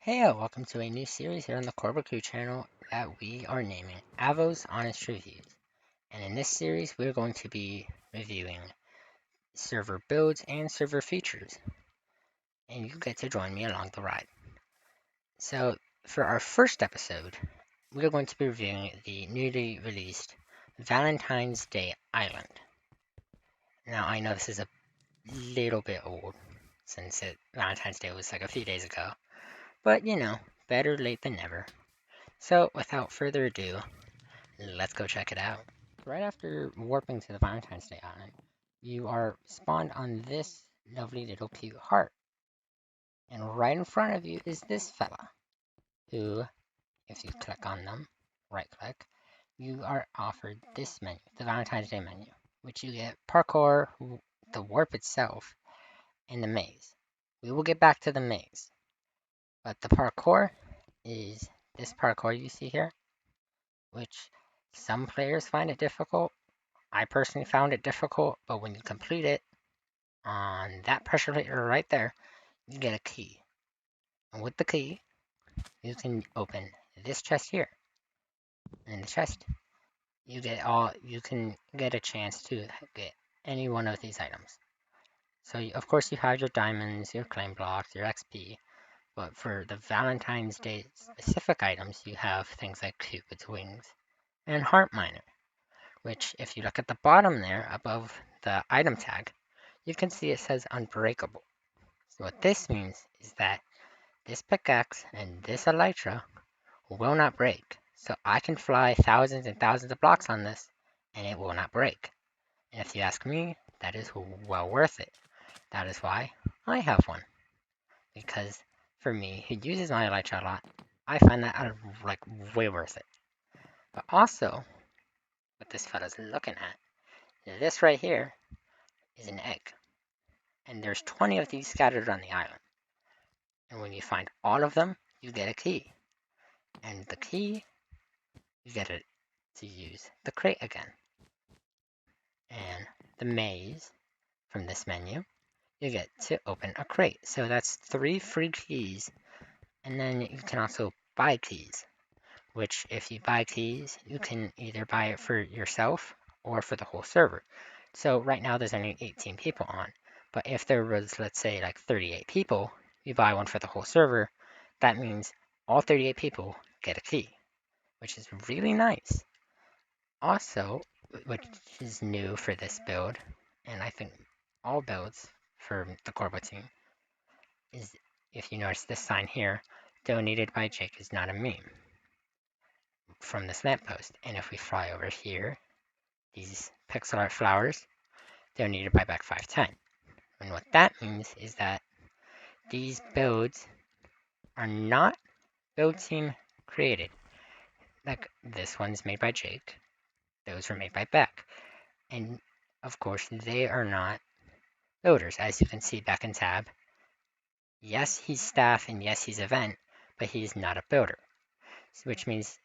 Welcome to a new series here on the Corbaku channel that we are naming Avo's Honest Reviews. And in this series, we're going to be reviewing server builds and server features. And you get to join me along the ride. So, for our first episode, we're going to be reviewing the newly released Valentine's Day Island. Now, I know this is a little bit old since Valentine's Day was like a few days ago, but better late than never. So, without further ado, let's go check it out. Right after warping to the Valentine's Day Island, you are spawned on this lovely little cute heart. And right in front of you is this fella, who, if you click on them, right click, you are offered this menu, the Valentine's Day menu, which you get parkour, the warp itself, and the maze. We will get back to the maze, but the parkour is this parkour you see here, which some players find it difficult. I personally found it difficult, but when you complete it on that pressure plate right there, you get a key. And with the key, you can open this chest here. And in the chest, you can get a chance to get any one of these items. So of course you have your diamonds, your claim blocks, your XP, but for the Valentine's Day specific items, you have things like Cupid's wings and Heart Miner, which if you look at the bottom there above the item tag, you can see it says unbreakable. So what this means is that this pickaxe and this elytra will not break. So I can fly thousands and thousands of blocks on this and it will not break. And if you ask me, that is well worth it. That is why I have one. Because for me, who uses my elytra a lot, I find that like way worth it. But also, what this fella's looking at, this right here is an egg. And there's 20 of these scattered around the island. And when you find all of them, you get a key. And the key, you get it to use the crate again. And the maze from this menu, you get to open a crate. So that's 3 free keys. And then you can also buy keys, which if you buy keys, you can either buy it for yourself or for the whole server. So right now there's only 18 people on. But if there was, let's say, like 38 people, you buy one for the whole server. That means all 38 people get a key, which is really nice. Also, which is new for this build, and I think all builds for the Corbo team, is if you notice this sign here, donated by Jake is not a meme from this lamppost. And if we fly over here, these pixel art flowers, donated by Back510. And what that means is that these builds are not build team created. Like this one's made by Jake, those were made by Beck. And of course, they are not builders, as you can see back in tab. Yes, he's staff and yes, he's event, but he's not a builder. Which means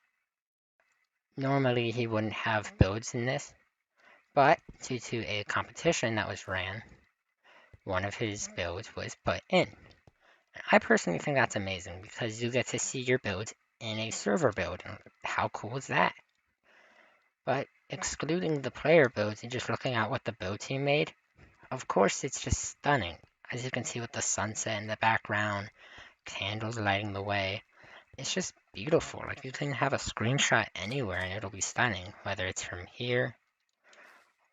normally he wouldn't have builds in this, but due to a competition that was ran, one of his builds was put in. I personally think that's amazing because you get to see your build in a server build. And how cool is that? But excluding the player builds and just looking at what the build team made, of course it's just stunning. As you can see with the sunset in the background, candles lighting the way, it's just beautiful. Like you can have a screenshot anywhere and it'll be stunning, whether it's from here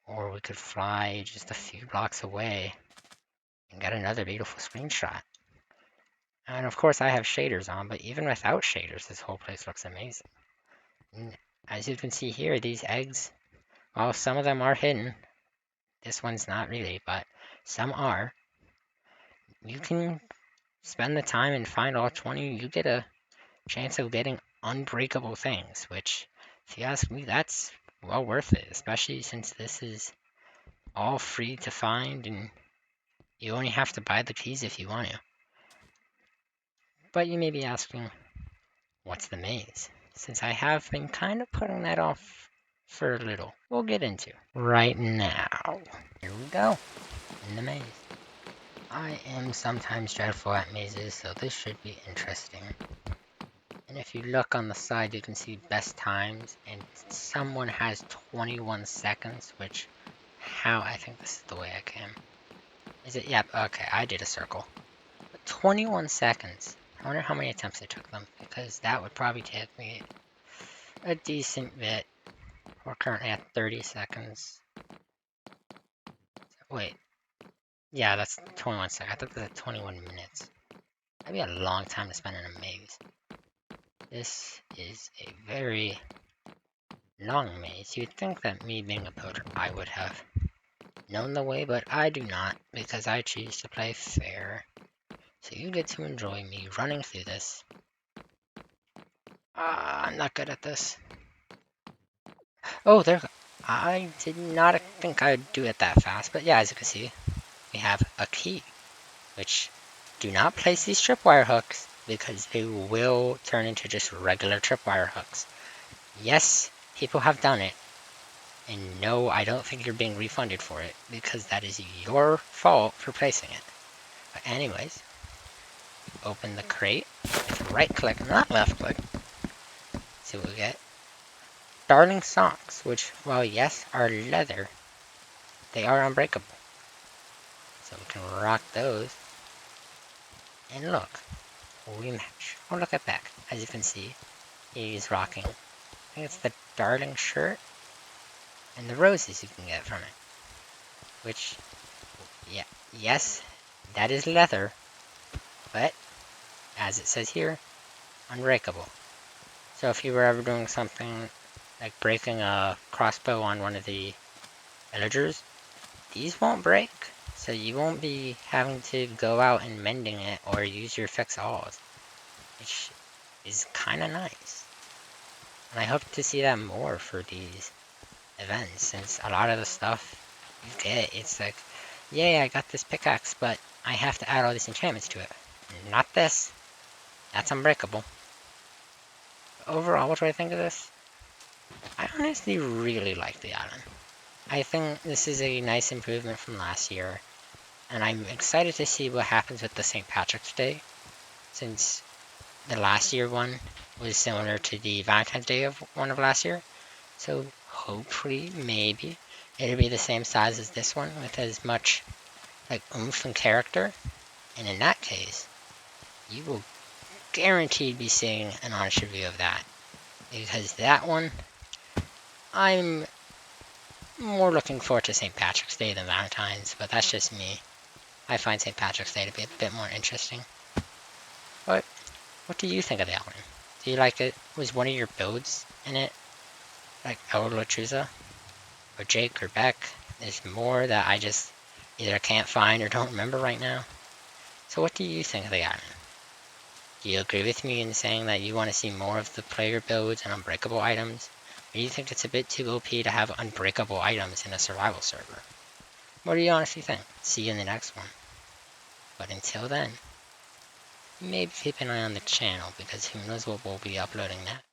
or we could fly just a few blocks away and get another beautiful screenshot. And of course I have shaders on, but even without shaders, this whole place looks amazing. And as you can see here, these eggs, while some of them are hidden, this one's not really, but some are. You can spend the time and find all 20, you get a chance of getting unbreakable things, which, if you ask me, that's well worth it, especially since this is all free to find and you only have to buy the keys if you want to. But you may be asking, what's the maze? Since I have been kind of putting that off for a little, we'll get into right now. Here we go, in the maze. I am sometimes dreadful at mazes, so this should be interesting. And if you look on the side, you can see best times, and someone has 21 seconds, which, how, I think this is the way I came. Is it? Yep, okay, I did a circle. But 21 seconds. I wonder how many attempts it took them, because that would probably take me a decent bit. We're currently at 30 seconds. Wait, yeah, that's 21 seconds. I thought that was 21 minutes. That'd be a long time to spend in a maze. This is a very long maze. You'd think that me being a poacher, I would have known the way, but I do not, because I choose to play fair. So you get to enjoy me running through this. I'm not good at this. Oh, there. I did not think I'd do it that fast, but yeah, as you can see, we have a key, which do not place these tripwire hooks because they will turn into just regular tripwire hooks. Yes, people have done it, and no, I don't think you're being refunded for it because that is your fault for placing it. But anyways, open the crate with right click, not left click. See what we get. Darling socks, which, while yes, are leather, they are unbreakable. So we can rock those. And look, we match. Oh, look at back. As you can see, he's rocking. I think it's the Darling shirt and the roses you can get from it. Which, yeah, yes, that is leather, but as it says here, unbreakable. So if you were ever doing something like breaking a crossbow on one of the villagers, these won't break. So you won't be having to go out and mending it or use your fix-alls, which is kind of nice. And I hope to see that more for these events, since a lot of the stuff you get, it's like, yay, I got this pickaxe, but I have to add all these enchantments to it. Not this. That's unbreakable. Overall, what do I think of this? I honestly really like the island. I think this is a nice improvement from last year, and I'm excited to see what happens with the St. Patrick's Day, since the last year one was similar to the Valentine's Day of one of last year. So hopefully, maybe, it'll be the same size as this one with as much like oomph and character. And in that case, you will guaranteed be seeing an honest review of that. Because that one, I'm more looking forward to St. Patrick's Day than Valentine's, but that's just me. I find St. Patrick's Day to be a bit more interesting. But what do you think of the album? Do you like it? Was one of your builds in it like El Latruza? Or Jake or Beck? There's more that I just either can't find or don't remember right now. So what do you think of the island? Do you agree with me in saying that you want to see more of the player builds and unbreakable items? Or do you think it's a bit too OP to have unbreakable items in a survival server? What do you honestly think? See you in the next one. But until then, maybe keep an eye on the channel because who knows what we'll be uploading next.